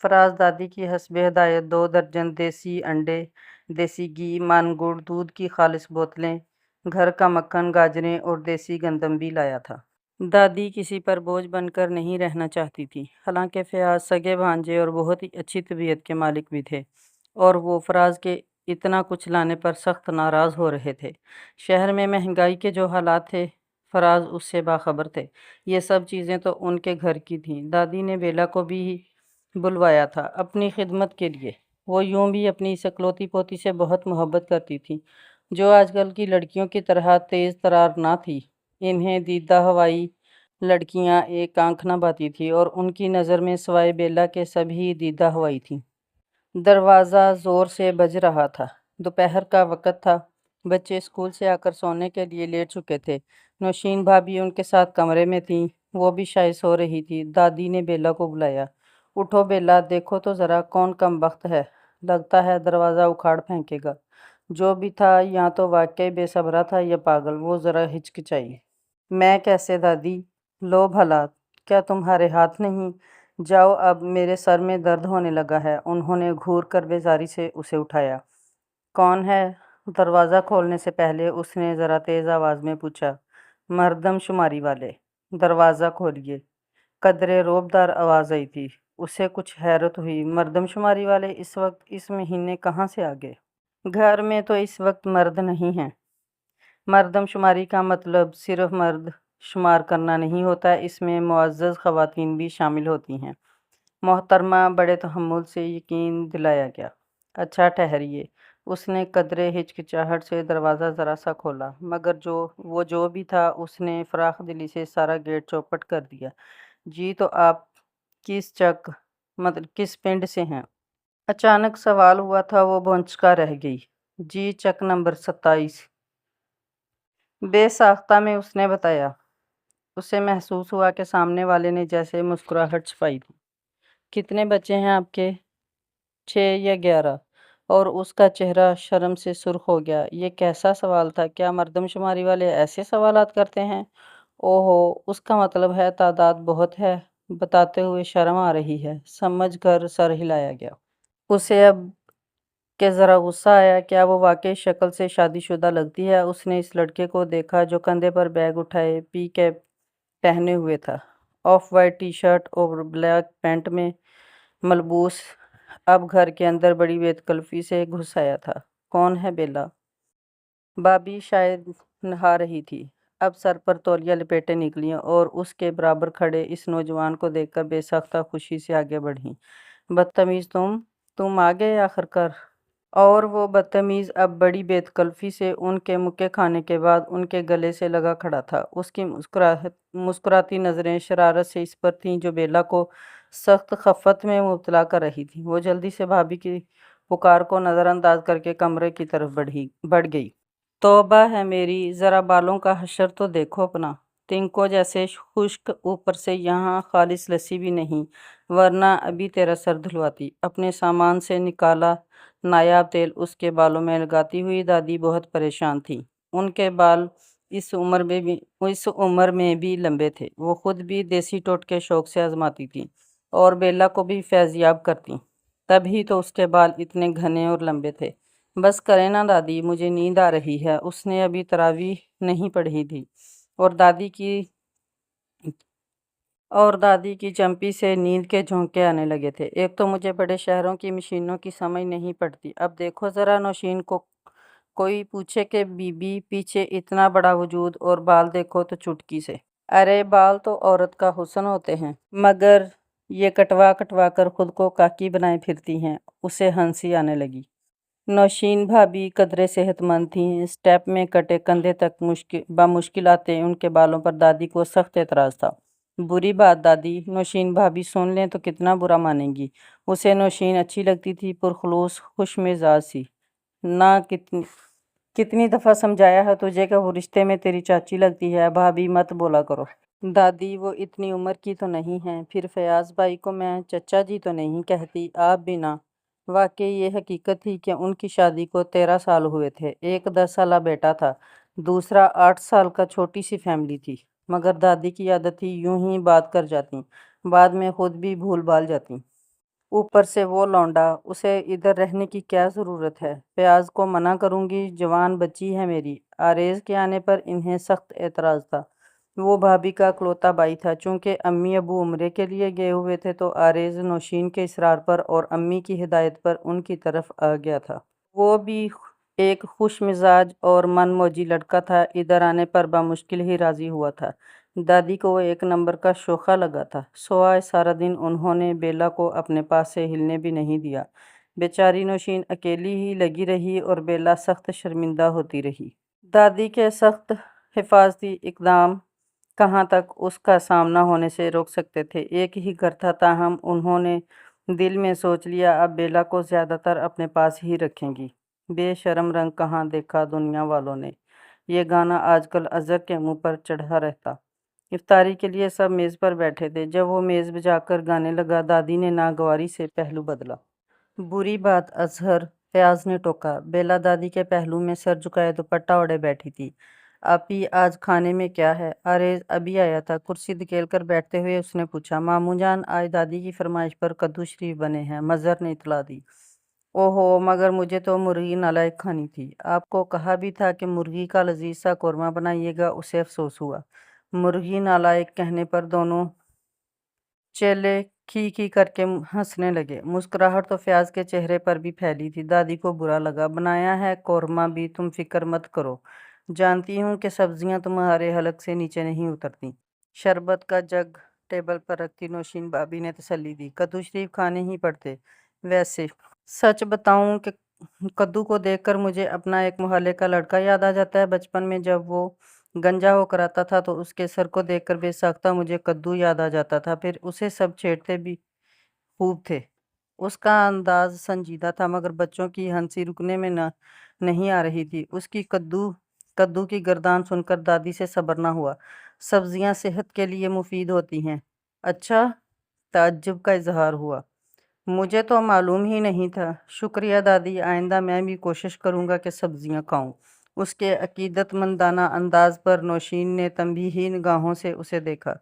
فراز دادی کی حسب ہدایت 2 درجن دیسی انڈے، دیسی گھی، من گڑ، دودھ کی خالص بوتلیں، گھر کا مکھن، گاجریں اور دیسی گندم بھی لایا تھا۔ دادی کسی پر بوجھ بن کر نہیں رہنا چاہتی تھی، حالانکہ فیاض سگے بھانجے اور بہت ہی اچھی طبیعت کے مالک بھی تھے، اور وہ فراز کے اتنا کچھ لانے پر سخت ناراض ہو رہے تھے۔ شہر میں مہنگائی کے جو حالات تھے، فراز اس سے باخبر تھے۔ یہ سب چیزیں تو ان کے گھر کی تھیں۔ دادی نے بیلا کو بھی بلوایا تھا اپنی خدمت کے لیے۔ وہ یوں بھی اپنی اس اکلوتی پوتی سے بہت محبت کرتی تھی، جو آج کل کی لڑکیوں کی طرح تیز ترار نہ تھی۔ انہیں دیدہ ہوائی لڑکیاں ایک آنکھ نہ پاتی تھی، اور ان کی نظر میں سوائے بیلا کے سبھی دیدہ ہوائی تھیں۔ دروازہ زور سے بج رہا تھا۔ دوپہر کا وقت تھا۔ بچے اسکول سے آ کر سونے کے لیے لیٹ چکے تھے۔ نوشین بھابی ان کے ساتھ کمرے میں تھیں، وہ بھی شاید سو رہی تھی۔ دادی نے بیلا کو بلایا۔ اٹھو بیلا، دیکھو تو ذرا کون کم بخت ہے، لگتا ہے دروازہ اکھاڑ پھینکے گا۔ جو بھی تھا، یا تو واقعی بے صبرا تھا یا پاگل۔ وہ ذرا ہچکچائی۔ میں کیسے دادی؟ لو بھلا، کیا تمہارے ہاتھ نہیں؟ جاؤ اب، میرے سر میں درد ہونے لگا ہے۔ انہوں نے گھور کر بیزاری سے اسے اٹھایا۔ کون ہے؟ دروازہ کھولنے سے پہلے اس نے ذرا تیز آواز میں پوچھا۔ مردم شماری والے، دروازہ کھولیے۔ قدرے روبدار آواز آئی تھی۔ اسے کچھ حیرت ہوئی۔ مردم شماری والے اس وقت اس مہینے کہاں سے آ گئے؟ گھر میں تو اس وقت مرد نہیں ہیں۔ مردم شماری کا مطلب صرف مرد شمار کرنا نہیں ہوتا، اس میں معزز خواتین بھی شامل ہوتی ہیں۔ محترمہ بڑے تحمل سے یقین دلایا گیا۔ اچھا ٹھہریے۔ اس نے قدرے ہچکچاہٹ سے دروازہ ذرا سا کھولا، مگر وہ جو بھی تھا، اس نے فراخ دلی سے سارا گیٹ چوپٹ کر دیا۔ جی تو آپ کس پنڈ سے ہیں؟ اچانک سوال ہوا تھا، وہ بھونچکا رہ گئی۔ جی چک نمبر 27۔ بے ساختہ میں اس نے بتایا۔ اسے محسوس ہوا کہ سامنے والے نے جیسے مسکراہٹ چھپائی تھی۔ کتنے بچے ہیں آپ کے؟ 6 یا 11؟ اور اس کا چہرہ شرم سے سرخ ہو گیا۔ یہ کیسا سوال تھا؟ کیا مردم شماری والے ایسے سوالات کرتے ہیں؟ اوہو، اس کا مطلب ہے تعداد بہت ہے۔ بتاتے ہوئے شرم آ رہی ہے۔ سمجھ کر سر ہلایا گیا۔ اسے اب کہ ذرا غصہ آیا۔ کیا وہ واقعی شکل سے شادی شدہ لگتی ہے؟ اس نے اس لڑکے کو دیکھا جو کندھے پر بیگ اٹھائے پی کیپ پہنے ہوئے تھا، آف وائٹ ٹی شرٹ اور بلیک پینٹ میں ملبوس۔ اب گھر کے اندر بڑی بے تکلفی سے گھس آیا تھا۔ کون ہے بیلا؟ بابی شاید نہا رہی تھی، اب سر پر تولیہ لپیٹے نکلی، اور اس کے برابر کھڑے اس نوجوان کو دیکھ کر بے ساختہ خوشی سے آگے بڑھی۔ بدتمیز، تم آ گئے آخرکار۔ اور وہ بدتمیز اب بڑی بے تکلفی سے ان کے مکے کھانے کے بعد ان کے گلے سے لگا کھڑا تھا۔ اس کی مسکراتی نظریں شرارت سے اس پر تھیں، جو بیلا کو سخت خفت میں مبتلا کر رہی تھی۔ وہ جلدی سے بھابھی کی پکار کو نظر انداز کر کے کمرے کی طرف بڑھ گئی۔ توبہ ہے میری، ذرا بالوں کا حشر تو دیکھو اپنا، تنکو جیسے خشک، اوپر سے یہاں خالص لسی بھی نہیں، ورنہ ابھی تیرا سر دھلواتی۔ اپنے سامان سے نکالا نایاب تیل اس کے بالوں میں لگاتی ہوئی دادی بہت پریشان تھی۔ ان کے بال اس عمر میں بھی لمبے تھے۔ وہ خود بھی دیسی ٹوٹکے شوق سے آزماتی تھی اور بیلا کو بھی فیضیاب کرتی، تبھی تو اس کے بال اتنے گھنے اور لمبے تھے۔ بس کریں نا دادی، مجھے نیند آ رہی ہے۔ اس نے ابھی تراویح نہیں پڑھی تھی، اور دادی کی چمپی سے نیند کے جھونکے آنے لگے تھے۔ ایک تو مجھے بڑے شہروں کی مشینوں کی سمجھ نہیں پڑتی۔ اب دیکھو ذرا نوشین کو، کوئی پوچھے کہ بی بی پیچھے اتنا بڑا وجود، اور بال دیکھو تو چٹکی سے۔ ارے بال تو عورت کا حسن ہوتے ہیں، مگر یہ کٹوا کٹوا کر خود کو کاکی بنائے پھرتی ہیں۔ اسے ہنسی آنے لگی۔ نوشین بھابی قدرے صحت مند تھیں۔ اسٹیپ میں کٹے کندھے تک بمشکل آتے ان کے بالوں پر دادی کو سخت اعتراض تھا۔ بری بات دادی، نوشین بھابی سن لیں تو کتنا برا مانیں گی۔ اسے نوشین اچھی لگتی تھی، پرخلوص، خوش مزاج سی۔ نہ کتنی دفعہ سمجھایا ہے تجھے کہ وہ رشتے میں تیری چاچی لگتی ہے۔ بھابی مت بولا کرو دادی، وہ اتنی عمر کی تو نہیں ہیں۔ پھر فیاض بھائی کو میں چچا جی تو نہیں کہتی، آپ بھی نہ۔ واقعی یہ حقیقت تھی کہ ان کی شادی کو 13 سال ہوئے تھے۔ ایک 10 سالہ بیٹا تھا، دوسرا 8 سال کا۔ چھوٹی سی فیملی تھی، مگر دادی کی عادت تھی یوں ہی بات کر جاتی، بعد میں خود بھی بھول بھال جاتی۔ اوپر سے وہ لونڈا، اسے ادھر رہنے کی کیا ضرورت ہے؟ فیاض کو منع کروں گی، جوان بچی ہے میری۔ آریز کے آنے پر انہیں سخت اعتراض تھا۔ وہ بھابھی کا اکلوتا بھائی تھا۔ چونکہ امی ابو عمرے کے لیے گئے ہوئے تھے تو آریز نوشین کے اصرار پر اور امی کی ہدایت پر ان کی طرف آ گیا تھا۔ وہ بھی ایک خوش مزاج اور من موجی لڑکا تھا۔ ادھر آنے پر بمشکل ہی راضی ہوا تھا۔ دادی کو وہ ایک نمبر کا شوخا لگا تھا۔ سوائے سارا دن انہوں نے بیلا کو اپنے پاس سے ہلنے بھی نہیں دیا۔ بیچاری نوشین اکیلی ہی لگی رہی اور بیلا سخت شرمندہ ہوتی رہی۔ دادی کے سخت حفاظتی اقدام کہاں تک اس کا سامنا ہونے سے روک سکتے تھے؟ ایک ہی گھر تھا، تاہم انہوں نے دل میں سوچ لیا اب بیلا کو زیادہ تر اپنے پاس ہی رکھیں گی۔ بے شرم رنگ کہاں دیکھا دنیا والوں نے، یہ گانا آج کل اظہر کے منہ پر چڑھا رہتا۔ افطاری کے لیے سب میز پر بیٹھے تھے۔ جب وہ میز بجا کر گانے لگا، دادی نے ناگواری سے پہلو بدلا۔ بری بات اظہر، فیاض نے ٹوکا۔ بیلا دادی کے پہلو میں سر جھکائے دوپٹہ اوڑھے بیٹھی تھی۔ آپی، آج کھانے میں کیا ہے؟ آریز ابھی آیا تھا۔ کرسی دھکیل کر بیٹھتے ہوئے اس نے پوچھا۔ ماموں جان، آج دادی کی فرمائش پر کدو شریف بنے ہیں، مظہر نے اطلاع دی۔ اوہو، مگر مجھے تو مرغی نالائق کھانی تھی۔ آپ کو کہا بھی تھا کہ مرغی کا لذیذ سا قورمہ بنائیے گا۔ اسے افسوس ہوا۔ مرغی نالائق کہنے پر دونوں چیلے کھی کھی کر کے ہنسنے لگے۔ مسکراہٹ تو فیاض کے چہرے پر بھی پھیلی تھی۔ دادی کو برا لگا۔ بنایا ہے قورمہ بھی، تم فکر مت کرو۔ جانتی ہوں کہ سبزیاں تمہارے حلق سے نیچے نہیں اترتی۔ شربت کا جگ ٹیبل پر رکھتی نوشین بھابھی نے تسلی دی۔ کدو شریف کھانے ہی پڑتے۔ ویسے سچ بتاؤں کہ کدو کو دیکھ کر مجھے اپنا ایک محلے کا لڑکا یاد آ جاتا ہے۔ بچپن میں جب وہ گنجا ہو کر آتا تھا تو اس کے سر کو دیکھ کر بے ساختہ مجھے کدو یاد آ جاتا تھا۔ پھر اسے سب چھیڑتے بھی خوب تھے۔ اس کا انداز سنجیدہ تھا مگر بچوں کی ہنسی رکنے میں نہیں آ رہی تھی۔ اس کی کدو کی گردان سن کر دادی سے صبر نہ ہوا۔ سبزیاں صحت کے لیے مفید ہوتی ہیں۔ اچھا؟ تعجب کا اظہار ہوا۔ مجھے تو معلوم ہی نہیں تھا۔ شکریہ دادی، آئندہ میں بھی کوشش کروں گا کہ سبزیاں کھاؤں۔ اس کے عقیدت مندانہ انداز پر نوشین نے تنبیہی نگاہوں سے اسے دیکھا۔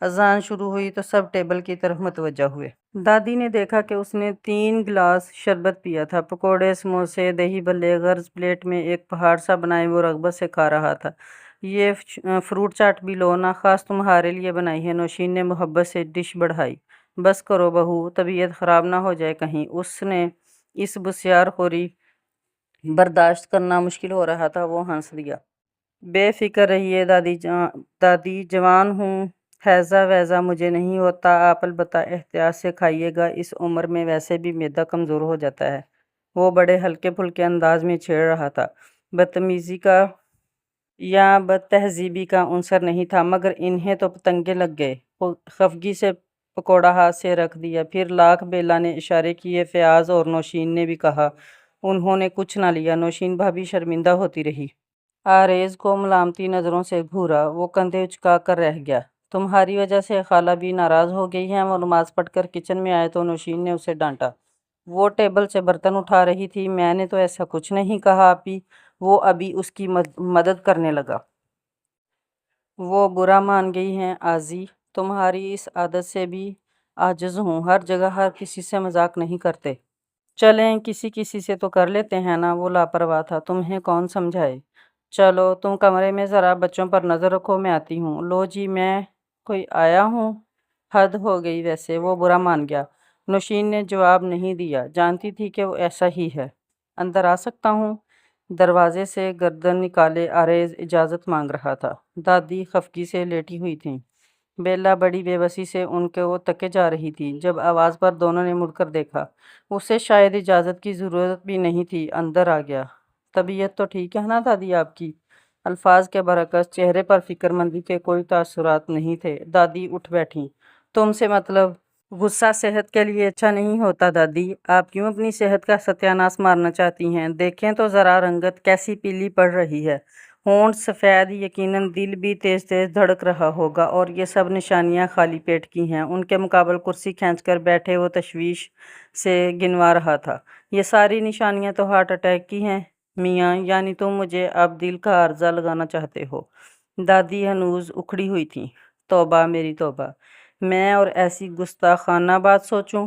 اذان شروع ہوئی تو سب ٹیبل کی طرف متوجہ ہوئے۔ دادی نے دیکھا کہ اس نے 3 گلاس شربت پیا تھا۔ پکوڑے، سموسے، دہی بھلے غرض پلیٹ میں ایک پہاڑ سا بنائے وہ رغبت سے کھا رہا تھا۔ یہ فروٹ چاٹ بھی لو نا، خاص تمہارے لیے بنائی ہے۔ نوشین نے محبت سے ڈش بڑھائی۔ بس کرو بہو، طبیعت خراب نہ ہو جائے کہیں۔ اس نے اس بسیار خوری برداشت کرنا مشکل ہو رہا تھا۔ وہ ہنس دیا۔ بے فکر رہیے دادی، جوان ہوں، ہیضہ ویضہ مجھے نہیں ہوتا۔ آپ البتہ احتیاط سے کھائیے گا، اس عمر میں ویسے بھی معدہ کمزور ہو جاتا ہے۔ وہ بڑے ہلکے پھلکے انداز میں چھیڑ رہا تھا۔ بدتمیزی کا یا بد تہذیبی کا عنصر نہیں تھا، مگر انہیں تو پتنگے لگ گئے۔ خفگی سے پکوڑا ہاتھ سے رکھ دیا۔ پھر لاکھ بیلا نے اشارے کیے۔ فیاض اور نوشین نے بھی کہا۔ انہوں نے کچھ نہ لیا۔ نوشین بھابھی شرمندہ ہوتی رہی۔ آریز کو ملامتی نظروں سے گھورا۔ وہ کندھے اچکا کر رہ گیا۔ تمہاری وجہ سے خالہ بھی ناراض ہو گئی ہیں۔ وہ نماز پڑھ کر کچن میں آئے تو نوشین نے اسے ڈانٹا۔ وہ ٹیبل سے برتن اٹھا رہی تھی۔ میں نے تو ایسا کچھ نہیں کہا آپی۔ وہ ابھی اس کی مدد کرنے لگا۔ وہ برا مان گئی ہیں آجی، تمہاری اس عادت سے بھی عاجز ہوں۔ ہر جگہ ہر کسی سے مذاق نہیں کرتے۔ چلیں کسی کسی سے تو کر لیتے ہیں نا۔ وہ لاپرواہ تھا، تمہیں کون سمجھائے۔ چلو تم کمرے میں ذرا بچوں پر نظر رکھو، میں آتی ہوں۔ لو جی، میں کوئی آیا ہوں؟ حد ہو گئی ویسے۔ وہ برا مان گیا۔ نوشین نے جواب نہیں دیا، جانتی تھی کہ وہ ایسا ہی ہے۔ اندر آ سکتا ہوں؟ دروازے سے گردن نکالے آریز اجازت مانگ رہا تھا۔ دادی خفگی سے لیٹی ہوئی تھیں۔ بیلا بڑی بے بسی سے ان کو تکے جا رہی تھی۔ جب آواز پر دونوں نے مڑ کر دیکھا، اسے شاید اجازت کی ضرورت بھی نہیں تھی، اندر آ گیا۔ طبیعت تو ٹھیک ہے نا دادی آپ کی؟ الفاظ کے برعکس چہرے پر فکر مندی کے کوئی تاثرات نہیں تھے۔ دادی اٹھ بیٹھیں۔ تم سے مطلب؟ غصہ صحت کے لیے اچھا نہیں ہوتا دادی۔ آپ کیوں اپنی صحت کا ستیہ ناش مارنا چاہتی ہیں؟ دیکھیں تو ذرا رنگت کیسی پیلی پڑ رہی ہے، ہونٹ سفید، یقیناً دل بھی تیز تیز دھڑک رہا ہوگا، اور یہ سب نشانیاں خالی پیٹ کی ہیں۔ ان کے مقابل کرسی کھینچ کر بیٹھے وہ تشویش سے گنوا رہا تھا۔ یہ ساری نشانیاں تو ہارٹ اٹیک کی ہیں میاں، یعنی تم مجھے اب دل کا عارضہ لگانا چاہتے ہو؟ دادی ہنوز اکھڑی ہوئی تھیں۔ توبہ میری توبہ، میں اور ایسی گستاخانہ بات سوچوں؟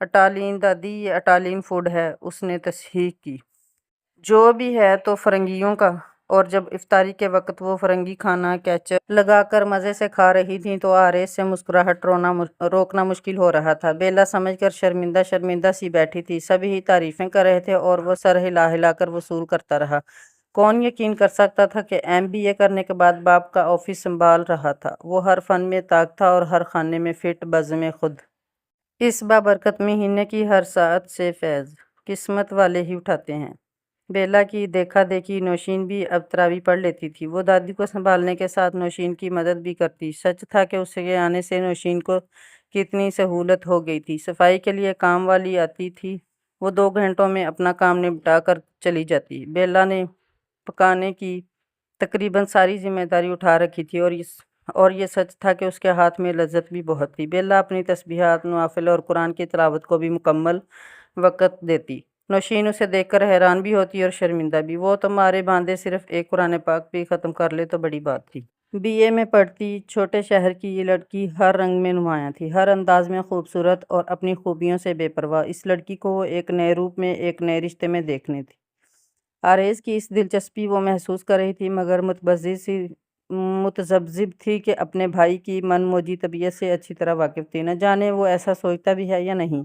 اٹالین دادی، یہ اٹالین فوڈ ہے، اس نے تصحیح کی۔ جو بھی ہے تو فرنگیوں کا۔ اور جب افطاری کے وقت وہ فرنگی کھانا کیچپ لگا کر مزے سے کھا رہی تھیں تو آریز سے مسکراہٹ روکنا مشکل ہو رہا تھا۔ بیلا سمجھ کر شرمندہ شرمندہ سی بیٹھی تھی۔ سبھی تعریفیں کر رہے تھے اور وہ سر ہلا ہلا کر وصول کرتا رہا۔ کون یقین کر سکتا تھا کہ MBA کرنے کے بعد باپ کا آفس سنبھال رہا تھا۔ وہ ہر فن میں طاق تھا اور ہر خانے میں فٹ بزم خود۔ اس بابرکت مہینے کی ہر ساعت سے فیض قسمت والے ہی اٹھاتے ہیں۔ بیلا کی دیکھا دیکھی نوشین بھی اب تراویح پڑھ لیتی تھی۔ وہ دادی کو سنبھالنے کے ساتھ نوشین کی مدد بھی کرتی۔ سچ تھا کہ اس کے آنے سے نوشین کو کتنی سہولت ہو گئی تھی۔ صفائی کے لیے کام والی آتی تھی، وہ 2 گھنٹوں میں اپنا کام نپٹا کر چلی جاتی۔ بیلا نے پکانے کی تقریباً ساری ذمہ داری اٹھا رکھی تھی اور یہ سچ تھا کہ اس کے ہاتھ میں لذت بھی بہت تھی۔ بیلا اپنی تسبیحات، نوافل اور قرآن کی تلاوت کو بھی مکمل وقت دیتی۔ نوشین اسے دیکھ کر حیران بھی ہوتی اور شرمندہ بھی۔ وہ تو مارے باندھے صرف ایک قرآن پاک بھی ختم کر لے تو بڑی بات تھی۔ BA میں پڑھتی چھوٹے شہر کی یہ لڑکی ہر رنگ میں نمایاں تھی، ہر انداز میں خوبصورت اور اپنی خوبیوں سے بے پرواہ۔ اس لڑکی کو وہ ایک نئے روپ میں، ایک نئے رشتے میں دیکھنے تھی۔ آریز کی اس دلچسپی وہ محسوس کر رہی تھی، مگر متذبذب تھی کہ اپنے بھائی کی من موجی طبیعت سے اچھی طرح واقف تھی۔ نہ جانے وہ ایسا سوچتا بھی ہے یا نہیں۔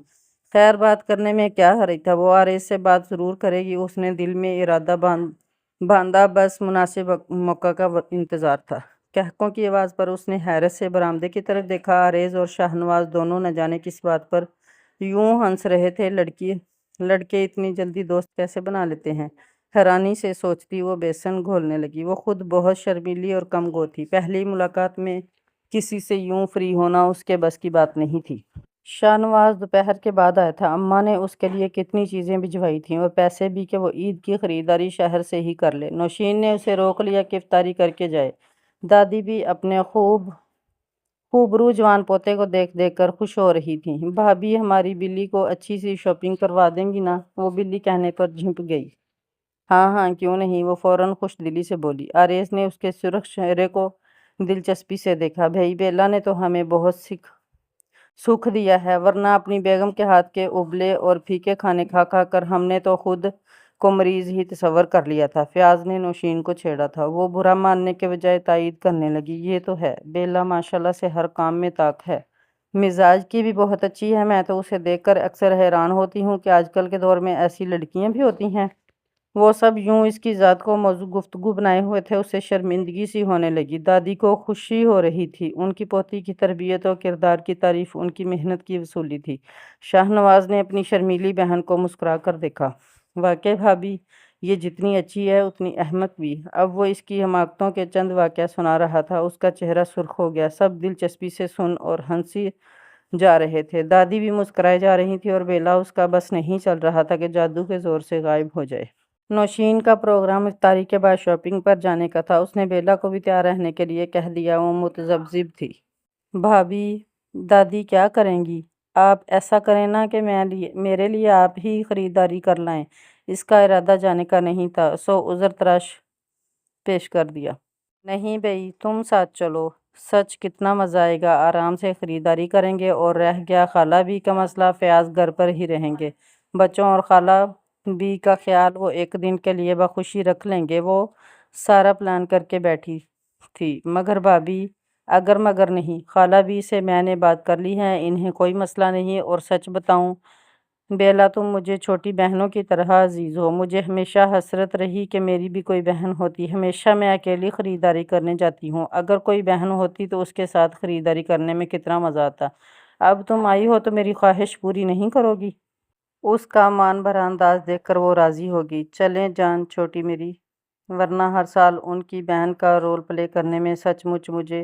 خیر بات کرنے میں کیا حرج تھا، وہ آریز سے بات ضرور کرے گی۔ اس نے دل میں ارادہ باندھا، بس مناسب موقع کا انتظار تھا۔ قہقہوں کی آواز پر اس نے حیرت سے برآمدے کی طرف دیکھا۔ آریز اور شاہ نواز دونوں نہ جانے کس بات پر یوں ہنس رہے تھے۔ لڑکے اتنی جلدی دوست کیسے بنا لیتے ہیں، حیرانی سے سوچتی وہ بیسن گھولنے لگی۔ وہ خود بہت شرمیلی اور کم گو تھی۔ پہلی ملاقات میں کسی سے یوں فری ہونا اس کے بس کی بات نہیں تھی۔ شاہ نواز دوپہر کے بعد آیا تھا۔ اماں نے اس کے لیے کتنی چیزیں بھجوائی تھیں اور پیسے بھی کہ وہ عید کی خریداری شہر سے ہی کر لے۔ نوشین نے اسے روک لیا کہ افطاری کر کے جائے۔ دادی بھی اپنے خوبرو جوان پوتے کو دیکھ دیکھ کر خوش ہو رہی تھیں۔ بھابھی ہماری بلی کو اچھی سی شاپنگ کروا دیں گی نا؟ وہ بلی کہنے پر جھنپ گئی۔ ہاں ہاں کیوں نہیں، وہ فوراً خوش دلی سے بولی۔ آریز نے اس کے سرخ چہرے کو دلچسپی سے دیکھا۔ بھائی بیلا نے تو ہمیں بہت سکھ دیا ہے، ورنہ اپنی بیگم کے ہاتھ کے ابلے اور پھیکے کھانے کھا کھا کر ہم نے تو خود کو مریض ہی تصور کر لیا تھا۔ فیاض نے نوشین کو چھیڑا تھا۔ وہ برا ماننے کے بجائے تائید کرنے لگی۔ یہ تو ہے، بیلا ماشاءاللہ سے ہر کام میں طاق ہے، مزاج کی بھی بہت اچھی ہے۔ میں تو اسے دیکھ کر اکثر حیران ہوتی ہوں کہ آج کل کے دور میں ایسی لڑکیاں بھی ہوتی ہیں۔ وہ سب یوں اس کی ذات کو موضوع گفتگو بنائے ہوئے تھے۔ اسے شرمندگی سی ہونے لگی۔ دادی کو خوشی ہو رہی تھی۔ ان کی پوتی کی تربیت و کردار کی تعریف ان کی محنت کی وصولی تھی۔ شاہ نواز نے اپنی شرمیلی بہن کو مسکرا کر دیکھا۔ واقعی بھابھی، یہ جتنی اچھی ہے اتنی احمق بھی۔ اب وہ اس کی حماقتوں کے چند واقعہ سنا رہا تھا۔ اس کا چہرہ سرخ ہو گیا۔ سب دلچسپی سے سن اور ہنسی جا رہے تھے۔ دادی بھی مسکرائے جا رہی تھی اور بیلا اس کا بس نہیں چل رہا تھا کہ جادو کے زور سے غائب ہو جائے۔ نوشین کا پروگرام افطاری کے بعد شاپنگ پر جانے کا تھا۔ اس نے بیلا کو بھی تیار رہنے کے لیے کہہ دیا۔ وہ متذبذب تھی۔ بھابھی، دادی کیا کریں گی؟ آپ ایسا کریں نا کہ میرے لیے آپ ہی خریداری کر لائیں۔ اس کا ارادہ جانے کا نہیں تھا، سو عذر تراش پیش کر دیا۔ نہیں بھئی، تم ساتھ چلو، سچ کتنا مزہ آئے گا، آرام سے خریداری کریں گے۔ اور رہ گیا خالہ بی کا مسئلہ، فیاض گھر پر ہی رہیں گے۔ بچوں اور خالہ بی کا خیال وہ ایک دن کے لیے بخوشی رکھ لیں گے۔ وہ سارا پلان کر کے بیٹھی تھی۔ مگر بھابھی، اگر مگر نہیں، خالہ بی سے میں نے بات کر لی ہے، انہیں کوئی مسئلہ نہیں۔ اور سچ بتاؤں بیلا، تم مجھے چھوٹی بہنوں کی طرح عزیز ہو۔ مجھے ہمیشہ حسرت رہی کہ میری بھی کوئی بہن ہوتی۔ ہمیشہ میں اکیلی خریداری کرنے جاتی ہوں، اگر کوئی بہن ہوتی تو اس کے ساتھ خریداری کرنے میں کتنا مزہ آتا۔ اب تم آئی ہو تو میری خواہش پوری نہیں کرو گی؟ اس کا مان بھرا انداز دیکھ کر وہ راضی ہوگی۔ چلیں جان چھوٹی میری، ورنہ ہر سال ان کی بہن کا رول پلے کرنے میں سچ مچ مجھے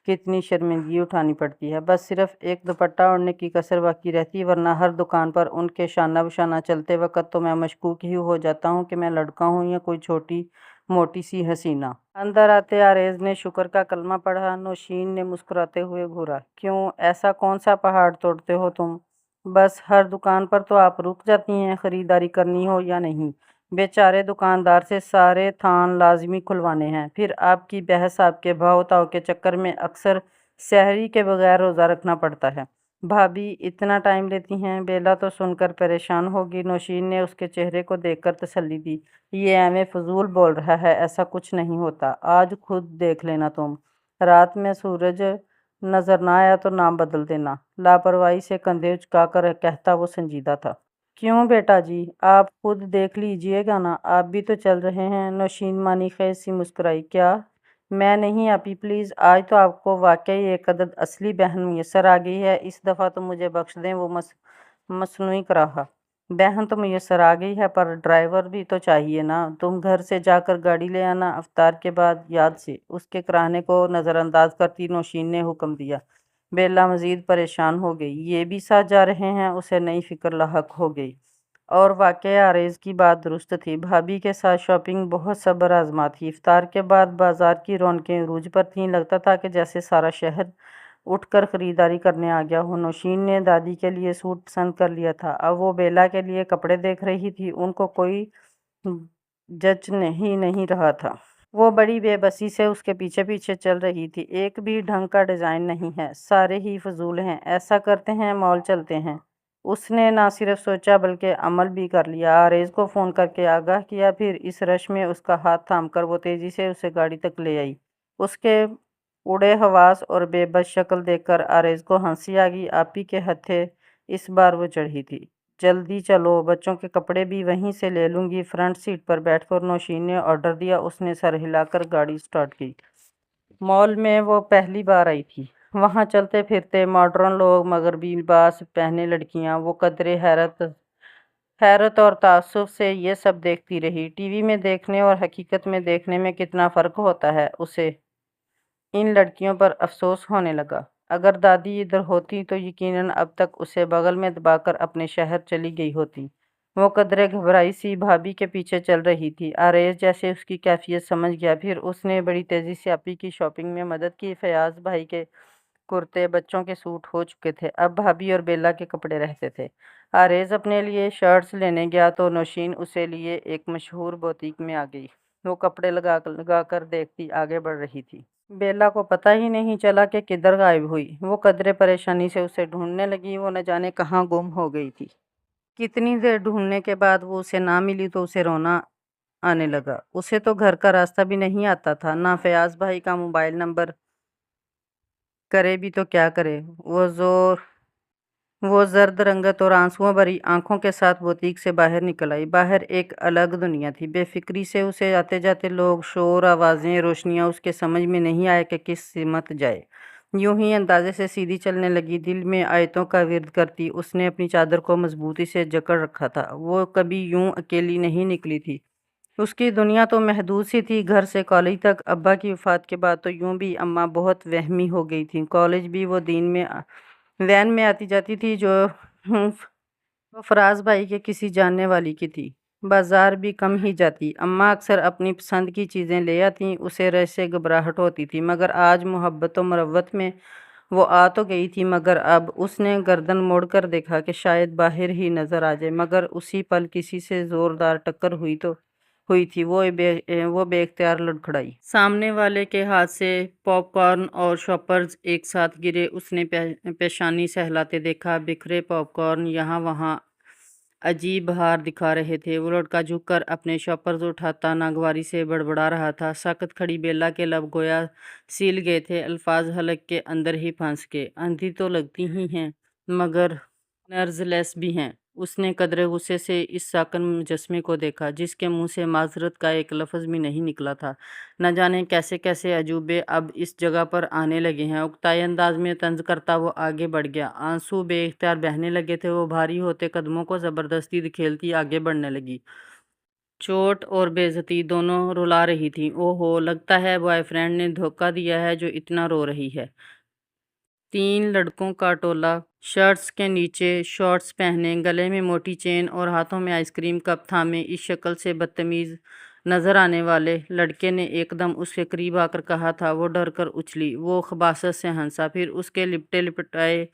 کتنی شرمندگی اٹھانی پڑتی ہے۔ بس صرف ایک دوپٹہ اوڑھنے کی کسر باقی رہتی، ورنہ ہر دکان پر ان کے شانہ بشانہ چلتے وقت تو میں مشکوک ہی ہو جاتا ہوں کہ میں لڑکا ہوں یا کوئی چھوٹی موٹی سی حسینہ۔ اندر آتے آریز نے شکر کا کلمہ پڑھا۔ نوشین نے مسکراتے ہوئے گھورا۔ کیوں، ایسا کون سا پہاڑ توڑتے ہو تم؟ بس ہر دکان پر تو آپ رک جاتی ہیں، خریداری کرنی ہو یا نہیں۔ بیچارے دکاندار سے سارے تھان لازمی کھلوانے ہیں، پھر آپ کی بحث، آپ کے بھاؤ تاؤ کے چکر میں اکثر سحری کے بغیر روزہ رکھنا پڑتا ہے۔ بھابھی اتنا ٹائم لیتی ہیں؟ بیلا تو سن کر پریشان ہوگی۔ نوشین نے اس کے چہرے کو دیکھ کر تسلی دی۔ یہ ایویں فضول بول رہا ہے، ایسا کچھ نہیں ہوتا، آج خود دیکھ لینا تم۔ رات میں سورج نظر نہ آیا تو نام بدل دینا۔ لاپرواہی سے کندھے اچکا کر کہتا وہ سنجیدہ تھا۔ کیوں بیٹا جی، آپ خود دیکھ لیجئے گا نا، آپ بھی تو چل رہے ہیں۔ نوشین مانی خیز سی مسکرائی۔ کیا؟ میں نہیں آپی پلیز، آج تو آپ کو واقعی ایک عدد اصلی بہن میسر آ گئی ہے، اس دفعہ تو مجھے بخش دیں وہ مصنوعی کراہا۔ بہن تو میسر آ گئی ہے پر ڈرائیور بھی تو چاہیے نا، تم گھر سے جا کر گاڑی لے آنا افطار کے بعد۔ یاد سے اس کے کراہنے کو نظر انداز کرتی نوشین نے حکم دیا۔ بیلا مزید پریشان ہو گئی۔ یہ بھی ساتھ جا رہے ہیں؟ اسے نئی فکر لاحق ہو گئی۔ اور واقعی آریز کی بات درست تھی، بھابھی کے ساتھ شاپنگ بہت صبر آزما تھی۔ افطار کے بعد بازار کی رونقیں عروج پر تھیں، لگتا تھا کہ جیسے سارا شہر اٹھ کر خریداری کرنے آ گیا ہو۔ نوشین نے دادی کے لیے سوٹ پسند کر لیا تھا، اب وہ بیلا کے لیے کپڑے دیکھ رہی تھی۔ ان کو کوئی جچ نہیں رہا تھا۔ وہ بڑی بے بسی سے اس کے پیچھے پیچھے چل رہی تھی۔ ایک بھی ڈھنگ کا ڈیزائن نہیں ہے، سارے ہی فضول ہیں۔ ایسا کرتے ہیں مال چلتے ہیں۔ اس نے نہ صرف سوچا بلکہ عمل بھی کر لیا۔ آریز کو فون کر کے آگاہ کیا، پھر اس رش میں اس کا ہاتھ تھام کر وہ تیزی سے اسے گاڑی تک لے آئی۔ اس کے اڑے حواس اور بے بس شکل دیکھ کر آریز کو ہنسی آ گئی۔ آپی کے ہتھے اس بار وہ چڑھی تھی۔ جلدی چلو، بچوں کے کپڑے بھی وہیں سے لے لوں گی۔ فرنٹ سیٹ پر بیٹھ کر نوشین نے آرڈر دیا۔ اس نے سر ہلا کر گاڑی سٹارٹ کی۔ مال میں وہ پہلی بار آئی تھی۔ وہاں چلتے پھرتے ماڈرن لوگ، مغربی لباس پہنے لڑکیاں، وہ قدرے حیرت اور تعصب سے یہ سب دیکھتی رہی۔ ٹی وی میں دیکھنے اور حقیقت میں دیکھنے میں کتنا فرق ہوتا ہے، اسے ان لڑکیوں پر افسوس ہونے لگا۔ اگر دادی ادھر ہوتی تو یقیناً اب تک اسے بغل میں دبا کر اپنے شہر چلی گئی ہوتی۔ وہ قدرے گھبرائی سی بھابھی کے پیچھے چل رہی تھی۔ آریز جیسے اس کی کیفیت سمجھ گیا، پھر اس نے بڑی تیزی سے آپی کی شاپنگ میں مدد کی۔ فیاض بھائی کے کرتے، بچوں کے سوٹ ہو چکے تھے، اب بھابھی اور بیلا کے کپڑے رہتے تھے۔ آریز اپنے لیے شرٹس لینے گیا تو نوشین اسے لیے ایک مشہور بوتیک میں آ گئی۔ وہ کپڑے لگا کر دیکھتی آگے بڑھ رہی تھی۔ بیلا کو پتہ ہی نہیں چلا کہ کدھر غائب ہوئی۔ وہ قدرے پریشانی سے اسے ڈھونڈنے لگی، وہ نہ جانے کہاں گم ہو گئی تھی۔ کتنی دیر ڈھونڈنے کے بعد وہ اسے نہ ملی تو اسے رونا آنے لگا۔ اسے تو گھر کا راستہ بھی نہیں آتا تھا، نہ فیاض بھائی کا موبائل نمبر، کرے بھی تو کیا کرے۔ وہ زرد رنگت اور آنسوؤں بھری آنکھوں کے ساتھ بوتیک سے باہر نکل آئی۔ باہر ایک الگ دنیا تھی، بے فکری سے اسے آتے جاتے لوگ، شور، آوازیں، روشنیاں، اس کے سمجھ میں نہیں آیا کہ کس سمت جائے۔ یوں ہی اندازے سے سیدھی چلنے لگی، دل میں آیتوں کا ورد کرتی۔ اس نے اپنی چادر کو مضبوطی سے جکڑ رکھا تھا، وہ کبھی یوں اکیلی نہیں نکلی تھی۔ اس کی دنیا تو محدود سی تھی، گھر سے کالج تک۔ ابا کی وفات کے بعد تو یوں بھی اماں بہت وہمی ہو گئی تھیں۔ کالج بھی وہ وین میں آتی جاتی تھی جو فراز بھائی کے کسی جاننے والی کی تھی۔ بازار بھی کم ہی جاتی، اماں اکثر اپنی پسند کی چیزیں لے آتیں، اسے رش سے گھبراہٹ ہوتی تھی، مگر آج محبت و مروت میں وہ آ تو گئی تھی، مگر اب اس نے گردن موڑ کر دیکھا کہ شاید باہر ہی نظر آ جائے، مگر اسی پل کسی سے زوردار ٹکر ہوئی تھی۔ وہ بے اختیار لڑکھڑائی۔ سامنے والے کے ہاتھ سے پاپ کارن اور شاپرز ایک ساتھ گرے۔ اس نے پیشانی سہلاتے دیکھا، بکھرے پاپ کارن یہاں وہاں عجیب بہار دکھا رہے تھے۔ وہ لڑکا جھک کر اپنے شاپرز اٹھاتا ناگواری سے بڑبڑا رہا تھا۔ ساکت کھڑی بیلا کے لب گویا سیل گئے تھے، الفاظ حلق کے اندر ہی پھنس کے۔ اندھی تو لگتی ہی ہیں مگر نرز لیس بھی ہیں۔ اس نے قدرے غصے سے اس ساکن مجسمے کو دیکھا جس کے منہ سے معذرت کا ایک لفظ بھی نہیں نکلا تھا۔ نہ جانے کیسے کیسے عجوبے اب اس جگہ پر آنے لگے ہیں۔ اکتائے انداز میں طنز کرتا وہ آگے بڑھ گیا۔ آنسو بے اختیار بہنے لگے تھے، وہ بھاری ہوتے قدموں کو زبردستی دھکیلتی آگے بڑھنے لگی۔ چوٹ اور بے عزتی دونوں رلا رہی تھی۔ او ہو، لگتا ہے بوائے فرینڈ نے دھوکہ دیا ہے جو اتنا رو رہی ہے۔ 3 لڑکوں کا ٹولہ، شرٹس کے نیچے شارٹس پہنے، گلے میں موٹی چین اور ہاتھوں میں آئس کریم کپ تھامے، اس شکل سے بدتمیز نظر آنے والے لڑکے نے ایک دم اس کے قریب آ کر کہا تھا۔ وہ ڈر کر اچھلی، وہ خباثت سے ہنسا، پھر اس کے لپٹے لپٹائے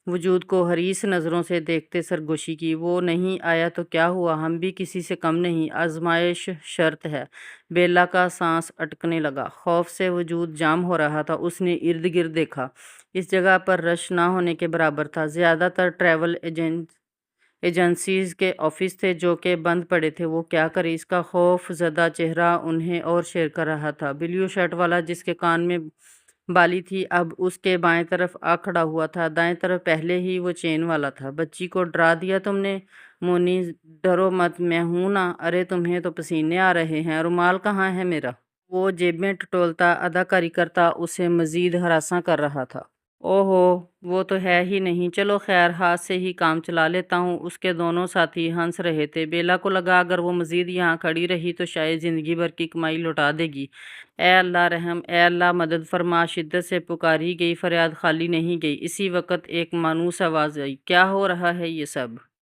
وجود کو حریص نظروں سے دیکھتے سرگوشی کی۔ وہ نہیں آیا تو کیا ہوا، ہم بھی کسی سے کم نہیں، آزمائش شرط ہے۔ بیلا کا سانس اٹکنے لگا، خوف سے وجود جام ہو رہا تھا۔ اس نے ارد گرد دیکھا، اس جگہ پر رش نہ ہونے کے برابر تھا۔ زیادہ تر ٹریول ایجنسیز کے آفس تھے جو کہ بند پڑے تھے۔ وہ کیا کرے، اس کا خوف زدہ چہرہ انہیں اور شیر کر رہا تھا۔ بلیو شرٹ والا جس کے کان میں بالی تھی اب اس کے بائیں طرف آ کھڑا ہوا تھا، دائیں طرف پہلے ہی وہ چین والا تھا۔ بچی کو ڈرا دیا تم نے مونی، ڈرو مت، میں ہوں نا۔ ارے تمہیں تو پسینے آ رہے ہیں، رومال کہاں ہے میرا؟ وہ جیب میں ٹٹولتا اداکاری کرتا اسے مزید ہراساں کر رہا تھا۔ اوہو، وہ تو ہے ہی نہیں، چلو خیر، ہاتھ سے ہی کام چلا لیتا ہوں۔ اس کے دونوں ساتھی ہنس رہے تھے۔ بیلا کو لگا اگر وہ مزید یہاں کھڑی رہی تو شاید زندگی بھر کی کمائی لوٹا دے گی۔ اے اللہ رحم، اے اللہ مدد فرما، شدت سے پکاری گئی، فریاد خالی نہیں گئی۔ اسی وقت ایک مانوس آواز آئی، کیا ہو رہا ہے یہ سب؟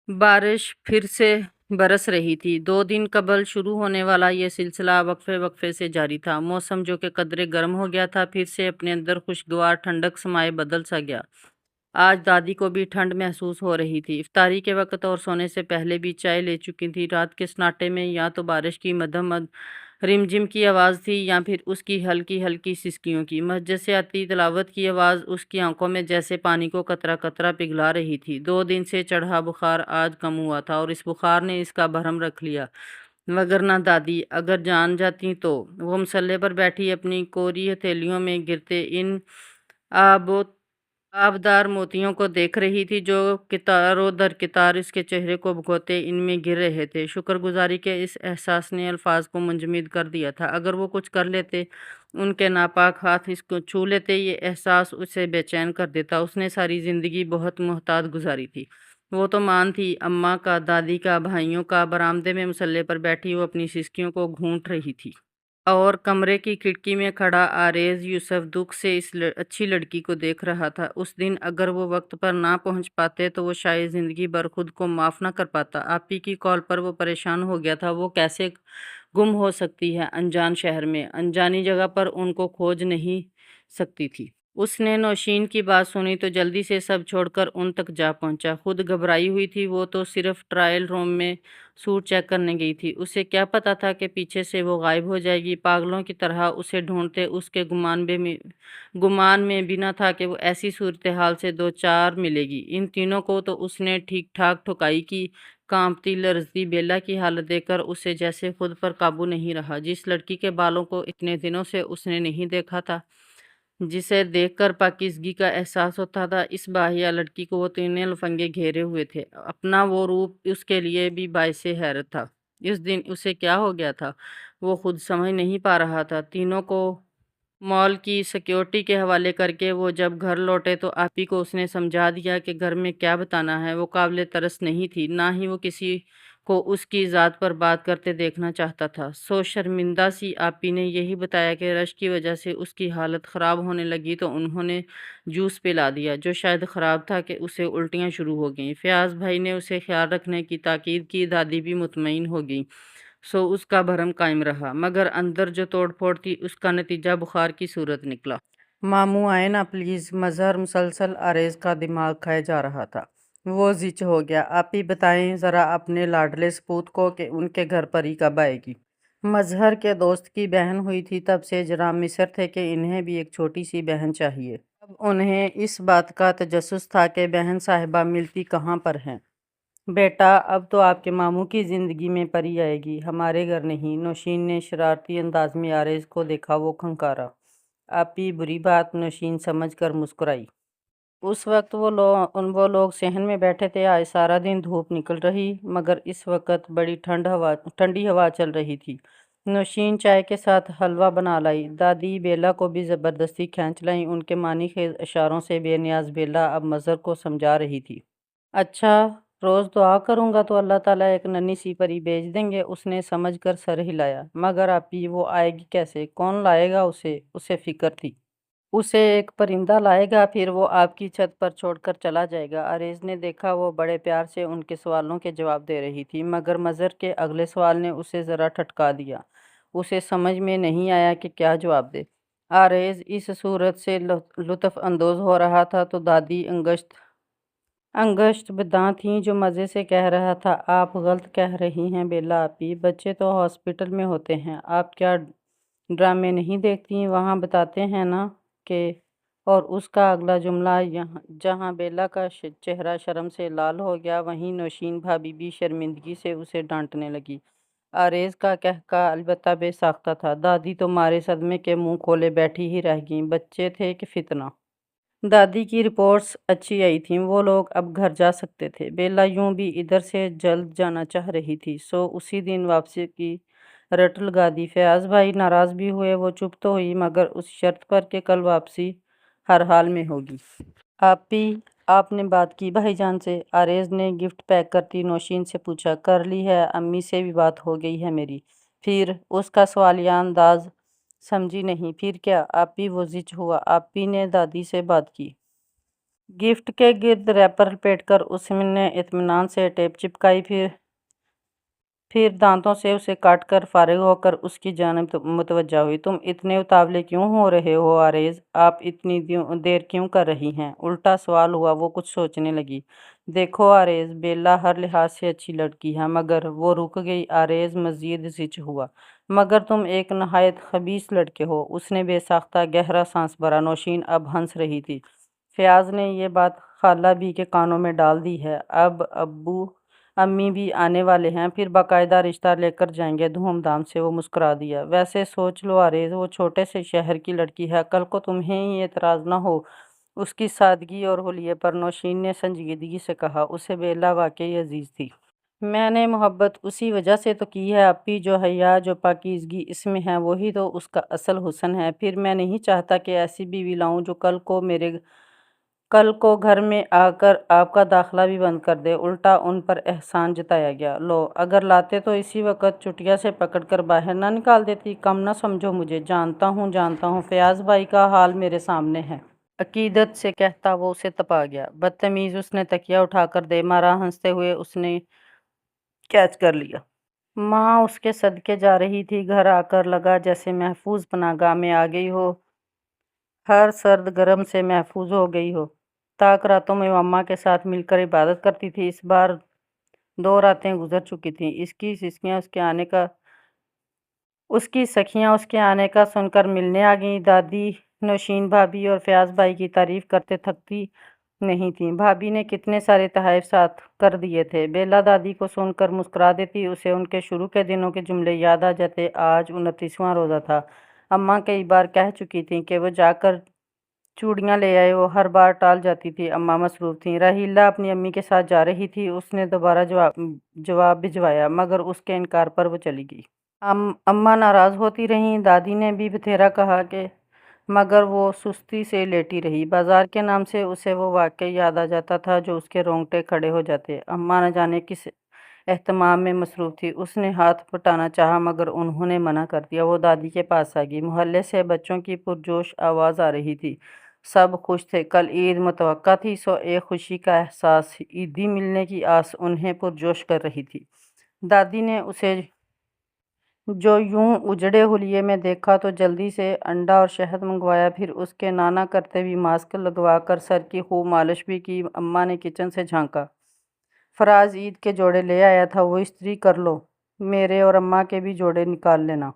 بارش پھر سے برس رہی تھی۔ 2 دن قبل شروع ہونے والا یہ سلسلہ وقفے وقفے سے جاری تھا۔ موسم جو کہ قدرے گرم ہو گیا تھا پھر سے اپنے اندر خوشگوار ٹھنڈک سمائے بدل سا گیا۔ آج دادی کو بھی ٹھنڈ محسوس ہو رہی تھی۔ افطاری کے وقت اور سونے سے پہلے بھی چائے لے چکی تھی۔ رات کے سناٹے میں یا تو بارش کی مدھم مدھ رم جم کی آواز تھی یا پھر اس کی ہلکی ہلکی سسکیوں کی۔ مسجد سے آتی تلاوت کی آواز اس کی آنکھوں میں جیسے پانی کو قطرہ قطرہ پگھلا رہی تھی۔ 2 دن سے چڑھا بخار آج کم ہوا تھا اور اس بخار نے اس کا بھرم رکھ لیا، وگرنہ دادی اگر جان جاتی تو۔ وہ مسلے پر بیٹھی اپنی کوری ہتھیلیوں میں گرتے ان آبدار موتیوں کو دیکھ رہی تھی جو قطار و در قطار اس کے چہرے کو بھگوتے ان میں گر رہے تھے۔ شکر گزاری کے اس احساس نے الفاظ کو منجمد کر دیا تھا۔ اگر وہ کچھ کر لیتے، ان کے ناپاک ہاتھ اس کو چھو لیتے، یہ احساس اسے بے چین کر دیتا۔ اس نے ساری زندگی بہت محتاط گزاری تھی۔ وہ تو مان تھی، اماں کا، دادی کا، بھائیوں کا۔ برآمدے میں مسلے پر بیٹھی وہ اپنی سسکیوں کو گھونٹ رہی تھی۔ اور کمرے کی کھڑکی میں کھڑا آریز یوسف دکھ سے اس اچھی لڑکی کو دیکھ رہا تھا۔ اس دن اگر وہ وقت پر نہ پہنچ پاتے تو وہ شاید زندگی بھر خود کو معاف نہ کر پاتا۔ آپی کی کال پر وہ پریشان ہو گیا تھا۔ وہ کیسے گم ہو سکتی ہے انجان شہر میں، انجانی جگہ پر ان کو کھوج نہیں سکتی تھی۔ اس نے نوشین کی بات سنی تو جلدی سے سب چھوڑ کر ان تک جا پہنچا۔ خود گھبرائی ہوئی تھی، وہ تو صرف ٹرائل روم میں سوٹ چیک کرنے گئی تھی۔ اسے کیا پتا تھا کہ پیچھے سے وہ غائب ہو جائے گی۔ پاگلوں کی طرح اسے ڈھونڈتے اس کے گمان میں بھی نہ تھا کہ وہ ایسی صورتحال سے دوچار ملے گی۔ ان تینوں کو تو اس نے ٹھیک ٹھاک ٹھکائی کی۔ کانپتی لرزتی بیلا کی حالت دیکھ کر اسے جیسے خود پر قابو نہیں رہا۔ جس لڑکی کے بالوں کو اتنے دنوں سے اس نے نہیں دیکھا تھا، جسے دیکھ کر پاکیزگی کا احساس ہوتا تھا، اس باحیہ لڑکی کو وہ تینے لفنگے گھیرے ہوئے تھے۔ اپنا وہ روپ اس کے لیے بھی باعث حیرت تھا۔ اس دن اسے کیا ہو گیا تھا، وہ خود سمجھ نہیں پا رہا تھا۔ تینوں کو مال کی سیکیورٹی کے حوالے کر کے وہ جب گھر لوٹے تو آپی کو اس نے سمجھا دیا کہ گھر میں کیا بتانا ہے۔ وہ قابل ترس نہیں تھی، نہ ہی وہ کسی کو اس کی ذات پر بات کرتے دیکھنا چاہتا تھا۔ سو شرمندہ سی آپی نے یہی بتایا کہ رش کی وجہ سے اس کی حالت خراب ہونے لگی تو انہوں نے جوس پلا دیا، جو شاید خراب تھا کہ اسے الٹیاں شروع ہو گئیں۔ فیاض بھائی نے اسے خیال رکھنے کی تاکید کی، دادی بھی مطمئن ہو گئی، سو اس کا بھرم قائم رہا، مگر اندر جو توڑ پھوڑ تھی اس کا نتیجہ بخار کی صورت نکلا۔ ماموں آئے نا پلیز، مظہر مسلسل آریز کا دماغ کھائے جا رہا تھا۔ وہ زچ ہو گیا۔ آپی بتائیں ذرا اپنے لاڈلے سپوت کو کہ ان کے گھر پری کب آئے گی۔ مظہر کے دوست کی بہن ہوئی تھی تب سے جناب مصر تھے کہ انہیں بھی ایک چھوٹی سی بہن چاہیے۔ اب انہیں اس بات کا تجسس تھا کہ بہن صاحبہ ملتی کہاں پر ہیں۔ بیٹا اب تو آپ کے ماموں کی زندگی میں پری آئے گی، ہمارے گھر نہیں۔ نوشین نے شرارتی انداز میں آریز کو دیکھا، وہ کھنکارا۔ آپی بری بات، نوشین سمجھ کر مسکرائی۔ اس وقت وہ لوگ صحن میں بیٹھے تھے۔ آج سارا دن دھوپ نکل رہی مگر اس وقت بڑی ٹھنڈی ہوا چل رہی تھی۔ نوشین چائے کے ساتھ حلوہ بنا لائی۔ دادی بیلا کو بھی زبردستی کھینچ لائیں۔ ان کے معنی خیز اشاروں سے بے نیاز بیلا اب مظہر کو سمجھا رہی تھی۔ اچھا، روز دعا کروں گا تو اللہ تعالیٰ ایک ننھی سی پری بھیج دیں گے۔ اس نے سمجھ کر سر ہلایا۔ مگر آپی وہ آئے گی کیسے، کون لائے گا اسے؟ اسے فکر تھی، اسے ایک پرندہ لائے گا، پھر وہ آپ کی چھت پر چھوڑ کر چلا جائے گا۔ آریز نے دیکھا وہ بڑے پیار سے ان کے سوالوں کے جواب دے رہی تھی، مگر مظہر کے اگلے سوال نے اسے ذرا ٹھٹکا دیا۔ اسے سمجھ میں نہیں آیا کہ کیا جواب دے۔ آریز اس صورت سے لطف اندوز ہو رہا تھا تو دادی انگشت انگشت بداں تھیں جو مزے سے کہہ رہا تھا، آپ غلط کہہ رہی ہیں بیلا آپی، بچے تو ہاسپٹل میں ہوتے ہیں، آپ کیا ڈرامے نہیں دیکھتی؟ وہاں بتاتے ہیں نا کہ… اور اس کا اگلا جملہ جہاں بیلا کا چہرہ شرم سے لال ہو گیا، وہیں نوشین بھابی بھی شرمندگی سے اسے ڈانٹنے لگی۔ آریز کا قہقہہ البتہ بے ساختہ تھا۔ دادی تو مارے صدمے کے منہ کھولے بیٹھی ہی رہ گئیں۔ بچے تھے کہ فتنہ! دادی کی رپورٹس اچھی آئی تھیں، وہ لوگ اب گھر جا سکتے تھے۔ بیلا یوں بھی ادھر سے جلد جانا چاہ رہی تھی، سو اسی دن واپسی کی رٹ لگا دی۔ فیاض بھائی ناراض بھی ہوئے، وہ چپ تو ہوئی مگر اس شرط پر کہ کل واپسی ہر حال میں ہوگی۔ آپی، آپ نے بات کی بھائی جان سے؟ آریز نے گفٹ پیک کرتی نوشین سے پوچھا۔ کر لی ہے، امی سے بھی بات ہو گئی ہے میری۔ پھر؟ اس کا سوالیہ انداز سمجھی نہیں۔ پھر کیا؟ آپی وہ زچ ہوا۔ آپی نے دادی سے بات کی۔ گفٹ کے گرد ریپر لپیٹ کر اس نے اطمینان سے ٹیپ چپکائی، پھر دانتوں سے اسے کاٹ کر فارغ ہو کر اس کی جانب متوجہ ہوئی۔ تم اتنے اتاولے کیوں ہو رہے ہو آریز؟ آپ اتنی دیر کیوں کر رہی ہیں؟ الٹا سوال ہوا۔ وہ کچھ سوچنے لگی۔ دیکھو آریز، بیلا ہر لحاظ سے اچھی لڑکی ہے، مگر… وہ رک گئی۔ آریز مزید زچ ہوا۔ مگر تم ایک نہایت خبیث لڑکے ہو۔ اس نے بے ساختہ گہرا سانس بھرا۔ نوشین اب ہنس رہی تھی۔ فیاض نے یہ بات خالہ بھی کے کانوں میں ڈال دی ہے، اب ابو امی بھی آنے والے ہیں، پھر باقاعدہ رشتہ لے کر جائیں گے دھوم دھام سے۔ وہ مسکرا دیا۔ ویسے سوچ لو آریز، وہ چھوٹے سے شہر کی لڑکی ہے، کل کو تمہیں ہی اعتراض نہ ہو اس کی سادگی اور حلیے پر۔ نوشین نے سنجیدگی سے کہا، اسے بیلا واقعی عزیز تھی۔ میں نے محبت اسی وجہ سے تو کی ہے آپی، جو حیا، جو پاکیزگی اس میں ہے، وہی تو اس کا اصل حسن ہے۔ پھر میں نہیں چاہتا کہ ایسی بیوی لاؤں جو کل کو گھر میں آ کر آپ کا داخلہ بھی بند کر دے۔ الٹا ان پر احسان جتایا گیا۔ لو، اگر لاتے تو اسی وقت چٹیا سے پکڑ کر باہر نہ نکال دیتی؟ کم نہ سمجھو مجھے۔ جانتا ہوں، فیاض بھائی کا حال میرے سامنے ہے۔ عقیدت سے کہتا وہ اسے تپا گیا۔ بدتمیز! اس نے تکیہ اٹھا کر دے مارا۔ ہنستے ہوئے اس نے کیچ کر لیا۔ ماں اس کے صدقے جا رہی تھی۔ گھر آ کر لگا جیسے محفوظ پناہ گاہ میں آ گئی ہو، ہر سرد گرم سے محفوظ ہو گئی ہو۔ طاق راتوں میں وہ اماں کے ساتھ مل کر عبادت کرتی تھی، اس بار 2 راتیں گزر چکی تھیں۔ اس کی سکھیاں اس کے آنے کا سن کر ملنے آ گئیں۔ دادی نوشین بھابی اور فیاض بھائی کی تعریف کرتے تھکتی نہیں تھیں۔ بھابی نے کتنے سارے تحائف ساتھ کر دیے تھے۔ بیلا دادی کو سن کر مسکرا دیتی، اسے ان کے شروع کے دنوں کے جملے یاد آ جاتے۔ آج 29واں روزہ تھا۔ اماں کئی بار کہہ چکی تھیں کہ وہ جا کر چوڑیاں لے آئے، وہ ہر بار ٹال جاتی تھی، اماں مصروف تھیں۔ راحیلہ اپنی امی کے ساتھ جا رہی تھی، اس نے دوبارہ جواب بھجوایا، مگر اس کے انکار پر وہ چلی گئی۔ اماں ناراض ہوتی رہیں۔ دادی نے بھی بتھیرا کہا کہ… مگر وہ سستی سے لیٹی رہی۔ بازار کے نام سے اسے وہ واقعہ یاد آ جاتا تھا جو اس کے رونگٹے کھڑے ہو جاتے۔ اماں نہ جانے کس اہتمام میں مصروف تھی۔ اس نے ہاتھ بٹانا چاہا مگر انہوں نے منع کر دیا۔ وہ دادی کے پاس آ گئی۔ محلے سے بچوں کی پرجوش آواز آ رہی تھی۔ سب خوش تھے۔ کل عید متوقع تھی، سو ایک خوشی کا احساس، عیدی ملنے کی آس انہیں پرجوش کر رہی تھی۔ دادی نے اسے جو یوں اجڑے حلیے میں دیکھا تو جلدی سے انڈا اور شہد منگوایا، پھر اس کے نانا کرتے ہوئے ماسک لگوا کر سر کی خوب مالش بھی کی۔ اماں نے کچن سے جھانکا۔ فراز عید کے جوڑے لے آیا تھا، وہ استری کر لو، میرے اور اماں کے بھی جوڑے نکال لینا۔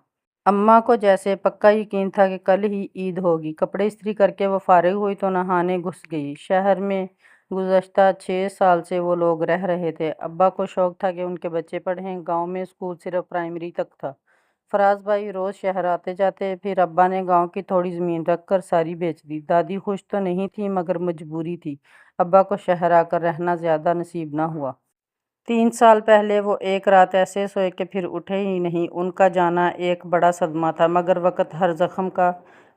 اماں کو جیسے پکا یقین تھا کہ کل ہی عید ہوگی۔ کپڑے استری کر کے وہ فارغ ہوئی تو نہانے گھس گئی۔ شہر میں گزشتہ 6 سال سے وہ لوگ رہ رہے تھے۔ ابا کو شوق تھا کہ ان کے بچے پڑھیں۔ گاؤں میں اسکول صرف پرائمری تک تھا۔ فراز بھائی روز شہر آتے جاتے، پھر ابا نے گاؤں کی تھوڑی زمین رکھ کر ساری بیچ دی۔ دادی خوش تو نہیں تھی مگر مجبوری تھی۔ ابا کو شہر آ کر رہنا زیادہ نصیب نہ ہوا۔ 3 سال پہلے وہ ایک رات ایسے سوئے کہ پھر اٹھے ہی نہیں۔ ان کا جانا ایک بڑا صدمہ تھا، مگر وقت ہر زخم کا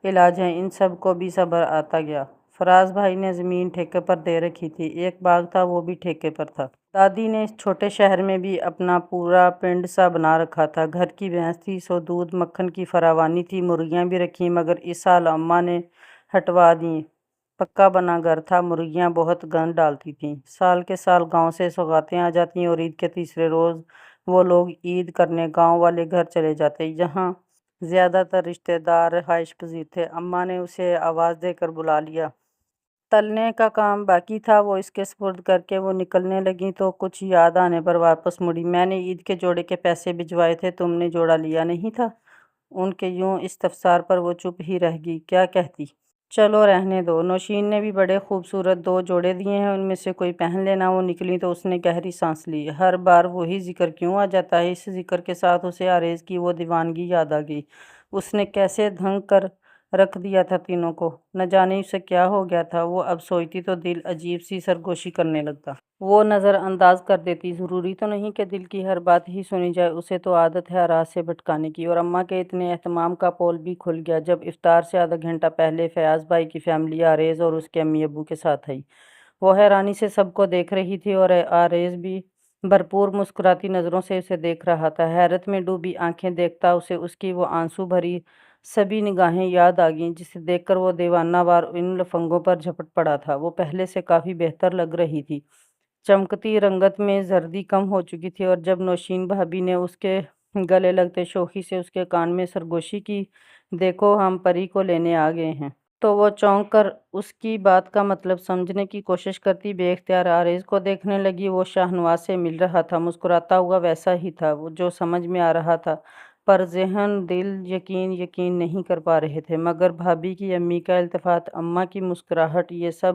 علاج ہے۔ ان سب کو بھی صبر آتا گیا۔ فراز بھائی نے زمین ٹھیکے پر دے رکھی تھی، ایک باغ تھا، وہ بھی ٹھیکے پر تھا۔ دادی نے اس چھوٹے شہر میں بھی اپنا پورا پنڈ سا بنا رکھا تھا۔ گھر کی بھینس تھی، سو دودھ مکھن کی فراوانی تھی۔ مرغیاں بھی رکھیں، مگر اس سال اماں نے ہٹوا دیں۔ پکا بنا گھر تھا، مرغیاں بہت گند ڈالتی تھیں۔ سال کے سال گاؤں سے سوغاتیں آ جاتی اور عید کے تیسرے روز وہ لوگ عید کرنے گاؤں والے گھر چلے جاتے، جہاں زیادہ تر رشتہ دار رہائش پذیر تھے۔ اماں نے اسے آواز دے کر بلا لیا۔ تلنے کا کام باقی تھا، وہ اس کے سپرد کر کے وہ نکلنے لگیں تو کچھ یاد آنے پر واپس مڑی۔ میں نے عید کے جوڑے کے پیسے بھجوائے تھے، تم نے جوڑا لیا نہیں تھا؟ ان کے یوں استفسار پر وہ چپ ہی رہ گئی۔ کیا کہتی؟ چلو رہنے دو، نوشین نے بھی بڑے خوبصورت 2 جوڑے دیے ہیں، ان میں سے کوئی پہن لینا۔ وہ نکلی تو اس نے گہری سانس لی۔ ہر بار وہی ذکر کیوں آ جاتا ہے؟ اس ذکر کے ساتھ اسے عارض کی وہ دیوانگی یاد آ گئی۔ اس نے کیسے دھنگ کر رکھ دیا تھا تینوں کو، نہ جانے اسے کیا ہو گیا تھا۔ وہ اب سوچتی تو دل عجیب سی سرگوشی کرنے لگتا۔ وہ نظر انداز کر دیتی۔ ضروری تو نہیں کہ دل کی ہر بات ہی سنی جائے، اسے تو عادت ہے راز سے بھٹکانے کی۔ اور اماں کے اتنے اہتمام کا پول بھی کھل گیا جب افطار سے آدھا گھنٹہ پہلے فیاض بھائی کی فیملی عارض اور اس کے امی ابو کے ساتھ آئی۔ وہ حیرانی سے سب کو دیکھ رہی تھی اور عارض بھی بھرپور مسکراتی نظروں سے اسے دیکھ رہا تھا۔ حیرت میں ڈوبی آنکھیں دیکھتا اسے اس کی وہ آنسو بھری سبھی نگاہیں یاد آ گئیں جسے دیکھ کر وہ دیوانہ وار ان لفنگوں پر جھپٹ پڑا تھا۔ وہ پہلے سے کافی بہتر لگ رہی تھی، چمکتی رنگت میں زردی کم ہو چکی تھی، اور جب نوشین بھابی نے اس کے گلے لگتے شوخی سے اس کے کان میں سرگوشی کی، دیکھو ہم پری کو لینے آ گئے ہیں، تو وہ چونک کر اس کی بات کا مطلب سمجھنے کی کوشش کرتی بے اختیار عارض کو دیکھنے لگی۔ وہ شاہ نواز سے مل رہا تھا، مسکراتا ہوا ویسا ہی تھا جو سمجھ میں آ رہا تھا، پر ذہن دل یقین نہیں کر پا رہے تھے۔ مگر بھابی کی امی کا التفات، اماں کی مسکراہٹ، یہ سب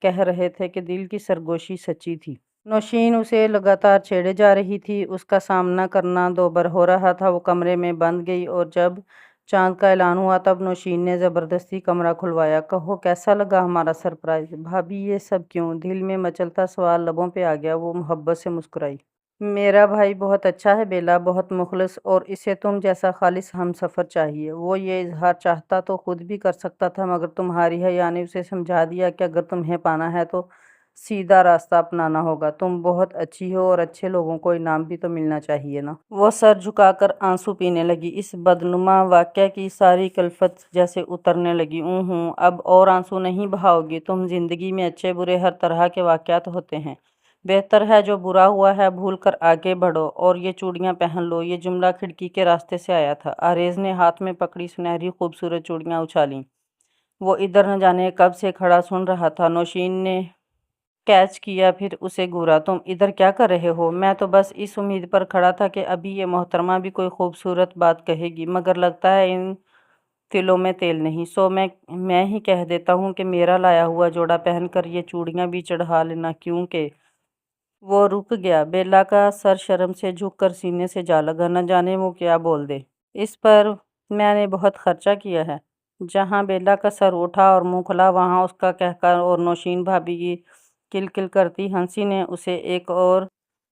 کہہ رہے تھے کہ دل کی سرگوشی سچی تھی۔ نوشین اسے لگاتار چھیڑے جا رہی تھی، اس کا سامنا کرنا دوبر ہو رہا تھا۔ وہ کمرے میں بند گئی اور جب چاند کا اعلان ہوا تب نوشین نے زبردستی کمرہ کھلوایا۔ کہو کیسا لگا ہمارا سرپرائز؟ بھابی یہ سب کیوں؟ دل میں مچلتا سوال لبوں پہ آ گیا۔ وہ محبت سے مسکرائی۔ میرا بھائی بہت اچھا ہے بیلا، بہت مخلص، اور اسے تم جیسا خالص ہمسفر چاہیے۔ وہ یہ اظہار چاہتا تو خود بھی کر سکتا تھا، مگر تمہاری حیا نے اسے سمجھا دیا کہ اگر تمہیں پانا ہے تو سیدھا راستہ اپنانا ہوگا۔ تم بہت اچھی ہو اور اچھے لوگوں کو انعام بھی تو ملنا چاہیے نا۔ وہ سر جھکا کر آنسو پینے لگی۔ اس بدنما واقعہ کی ساری کلفت جیسے اترنے لگی۔ اب اور آنسو نہیں بہاؤ گی تم؟ زندگی میں اچھے برے ہر طرح کے واقعات ہوتے ہیں، بہتر ہے جو برا ہوا ہے بھول کر آگے بڑھو، اور یہ چوڑیاں پہن لو۔ یہ جملہ کھڑکی کے راستے سے آیا تھا۔ عارض نے ہاتھ میں پکڑی سنہری خوبصورت چوڑیاں اچھالیں۔ وہ ادھر نہ جانے کب سے کھڑا سن رہا تھا۔ نوشین نے کیچ کیا، پھر اسے گھورا۔ تم ادھر کیا کر رہے ہو؟ میں تو بس اس امید پر کھڑا تھا کہ ابھی یہ محترمہ بھی کوئی خوبصورت بات کہے گی، مگر لگتا ہے ان تلوں میں تیل نہیں، سو میں ہی کہہ دیتا ہوں کہ میرا لایا ہوا جوڑا پہن کر یہ چوڑیاں بھی چڑھا لینا، کیونکہ… وہ رک گیا۔ بیلا کا سر شرم سے جھک کر سینے سے جا لگا، نہ جانے وہ کیا بول دے۔ اس پر میں نے بہت خرچہ کیا ہے۔ جہاں بیلا کا سر اٹھا اور منہ کھلا وہاں اس کا کہکہ اور نوشین بھابی کی کل کرتی ہنسی نے اسے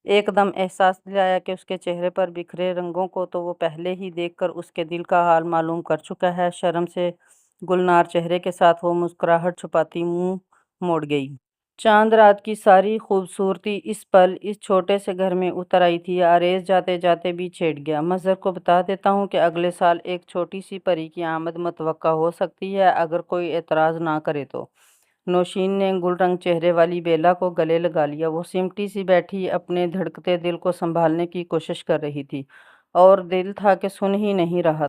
ایک دم احساس دلایا کہ اس کے چہرے پر بکھرے رنگوں کو تو وہ پہلے ہی دیکھ کر اس کے دل کا حال معلوم کر چکا ہے۔ شرم سے گلنار چہرے کے ساتھ وہ مسکراہٹ چھپاتی منہ موڑ گئی۔ چاند رات کی ساری خوبصورتی اس پل اس چھوٹے سے گھر میں اتر آئی تھی۔ عارض جاتے جاتے بھی چھیڑ گیا۔ مظہر کو بتا دیتا ہوں کہ اگلے سال ایک چھوٹی سی پری کی آمد متوقع ہو سکتی ہے، اگر کوئی اعتراض نہ کرے تو۔ نوشین نے گل رنگ چہرے والی بیلا کو گلے لگا لیا۔ وہ سمٹی سی بیٹھی اپنے دھڑکتے دل کو سنبھالنے کی کوشش کر رہی تھی، اور دل تھا کہ سن ہی نہیں رہا